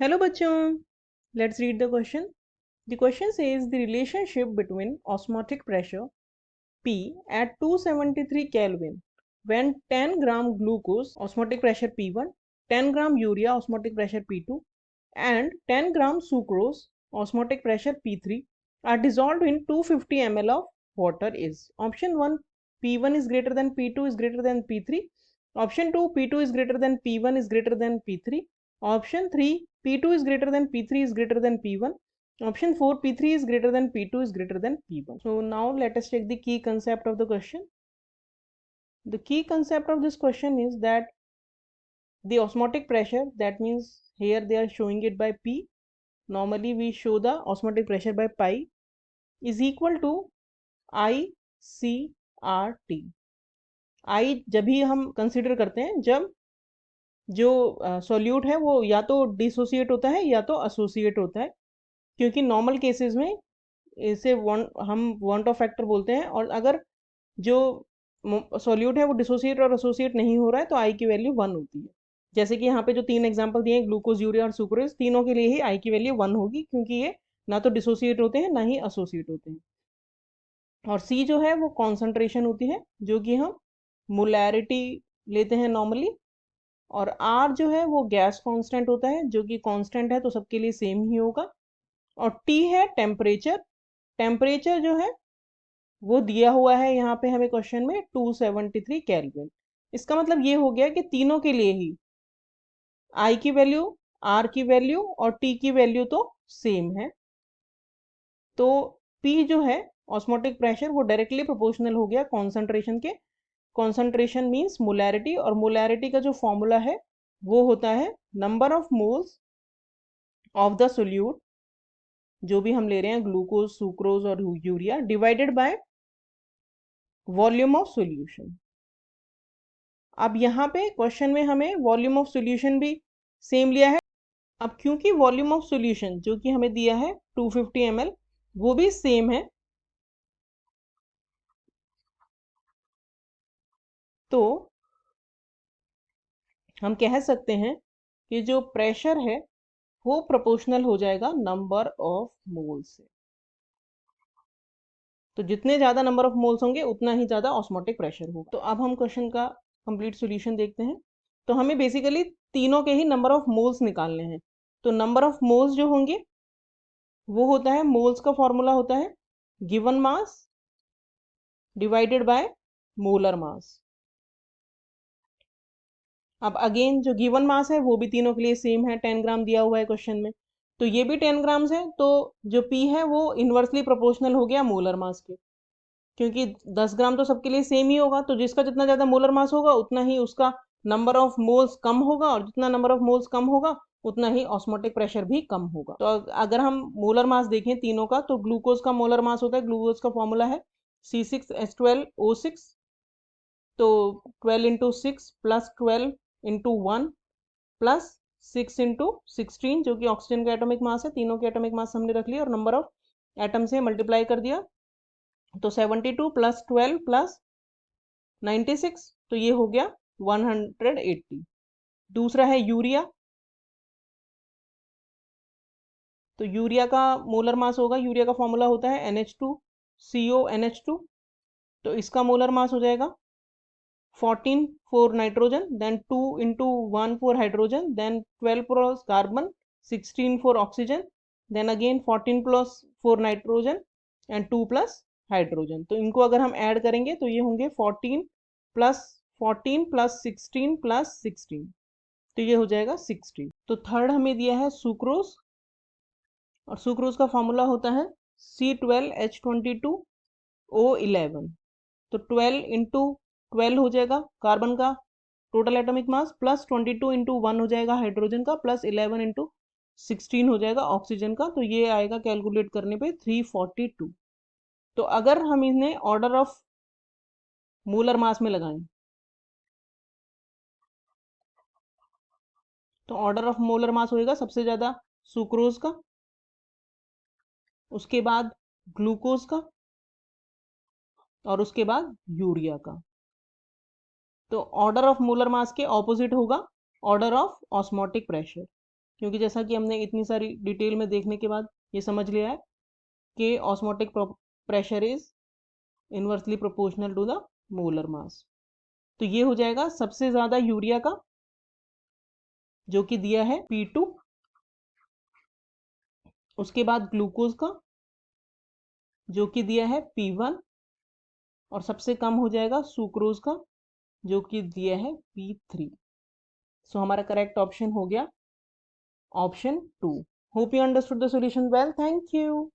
Hello बच्चों, let's read the question. The question says the relationship between osmotic pressure P at 273 Kelvin when 10 gram glucose osmotic pressure P1, 10 gram urea osmotic pressure P2 and 10 gram sucrose osmotic pressure P3 are dissolved in 250 ml of water is. Option 1, P1 is greater than P2 is greater than P3. Option 2, P2 is greater than P1 is greater than P3. Option 3, P2 is greater than P3 is greater than P1. Option 4, P3 is greater than P2 is greater than P1. So now let us check the key concept of the question. The key concept of this question is that the osmotic pressure, that means here they are showing it by P. Normally we show the osmotic pressure by pi, is equal to ICRT. I जब भी हम consider करते हैं जब जो solute है वो या तो डिसोसिएट होता है या तो एसोसिएट होता है, क्योंकि नॉर्मल केसेस में इसे हम वांट ऑफ फैक्टर बोलते हैं, और अगर जो सोल्यूट है वो डिसोसिएट और एसोसिएट नहीं हो रहा है तो आई की वैल्यू 1 होती है. जैसे कि यहाँ पे जो 3 एग्जांपल दिए हैं, ग्लूकोज, यूरिया और सुक्रोज, तीनों के लिए ही आई की वैल्यू 1 होगी, क्योंकि ये ना तो डिसोसिएट होते हैं ना ही एसोसिएट होते हैं. और सी जो है वो कॉन्सेंट्रेशन होती है, जो कि हम मोलैरिटी लेते हैं नॉर्मली. और आर जो है वो गैस कांस्टेंट होता है, जो कि कांस्टेंट है तो सबके लिए सेम ही होगा. और टी है टेम्परेचर. टेम्परेचर जो है वो दिया हुआ है यहाँ पे हमें क्वेश्चन में 273 केल्विन. इसका मतलब ये हो गया कि तीनों के लिए ही आई की वैल्यू, आर की वैल्यू और टी की वैल्यू तो सेम है. तो पी जो है ऑस्मोटिक प्रेशर वो डायरेक्टली प्रोपोर्शनल हो गया कॉन्सेंट्रेशन के. कॉन्सेंट्रेशन मीन्स मोलैरिटी, और मोलैरिटी का जो फॉर्मूला है वो होता है number of moles of the solute, जो भी हम ले रहे हैं ग्लूकोज, सुक्रोज और urea, divided by volume of solution. अब यहाँ पे क्वेश्चन में हमें वॉल्यूम ऑफ सॉल्यूशन भी सेम लिया है. अब क्योंकि वॉल्यूम ऑफ सॉल्यूशन जो कि हमें दिया है 250 ml वो भी सेम है, तो हम कह सकते हैं कि जो प्रेशर है वो प्रोपोर्शनल हो जाएगा नंबर ऑफ मोल्स से. तो जितने ज्यादा नंबर ऑफ मोल्स होंगे उतना ही ज्यादा ऑस्मोटिक प्रेशर होगा. तो अब हम क्वेश्चन का कंप्लीट सॉल्यूशन देखते हैं. तो हमें बेसिकली तीनों के ही नंबर ऑफ मोल्स निकालने हैं. तो नंबर ऑफ मोल्स जो होंगे वो होता है, मोल्स का फॉर्मूला होता है given mass divided by molar mass. अब अगेन जो गिवन मास है वो भी तीनों के लिए सेम है, 10 ग्राम दिया हुआ है क्वेश्चन में, तो ये भी 10 ग्राम्स है. तो जो पी है वो इन्वर्सली प्रोपोर्शनल हो गया मोलर मास के, क्योंकि 10 ग्राम तो सबके लिए सेम ही होगा, तो जिसका जितना ज्यादा मोलर मास होगा उतना ही उसका नंबर ऑफ मोल्स कम होगा, और जितना नंबर ऑफ मोल्स कम होगा उतना ही ऑस्मोटिक प्रेशर भी कम होगा. तो अगर हम मोलर मास देखें तीनों का, तो ग्लूकोज का मोलर मास होता है, ग्लूकोज का फॉर्मूला है C6H12O6. तो 12 into 6 plus 12 into 1 plus 6 into 16, जो कि ऑक्सीजन का एटॉमिक मास है. तीनों के एटॉमिक मास हमने रख लिया और नंबर ऑफ एटम से मल्टीप्लाई कर दिया. तो 72 प्लस 12 प्लस 96, तो ये हो गया 180. दूसरा है यूरिया. तो यूरिया का मोलर मास होगा, यूरिया का फॉर्मूला होता है NH2CONH2. तो इसका मोलर मास हो जाएगा 14 for nitrogen, then 2 into 1 for hydrogen, then 12 plus carbon, 16 for oxygen, then again 14 plus for nitrogen and 2 plus hydrogen. तो इनको अगर हम ऐड करेंगे तो ये होंगे 14 प्लस 14 प्लस 16 प्लस 16, तो ये हो जाएगा 60. तो थर्ड हमें दिया है सुक्रोज, और सुक्रोज का फॉर्मूला होता है C12H22O11. तो 12 इंटू 12 हो जाएगा कार्बन का total atomic mass, plus 22 into 1 हो जाएगा हाइड्रोजन का, प्लस 11 इंटू 16 हो जाएगा ऑक्सीजन का. तो ये आएगा कैलकुलेट करने पे 342. तो अगर हम इन्हें ऑर्डर ऑफ मोलर मास में लगाएं, तो ऑर्डर ऑफ मोलर मास होएगा सबसे ज्यादा सुक्रोज का, उसके बाद ग्लूकोज का, और उसके बाद यूरिया का. तो ऑर्डर ऑफ मोलर मास के ऑपोजिट होगा ऑर्डर ऑफ ऑस्मोटिक प्रेशर. क्योंकि जैसा कि हमने इतनी सारी डिटेल में देखने के बाद ये समझ लिया है कि osmotic pressure is inversely proportional to the molar mass. तो ये हो जाएगा सबसे ज़्यादा यूरिया का, जो कि दिया है P2, उसके बाद ग्लूकोज का जो कि दिया है P1, और सबसे कम हो जाएगा सुक्रोज का जो कि दिया है P3। सो हमारा करेक्ट ऑप्शन हो गया option 2। Hope you understood the solution well. Thank you.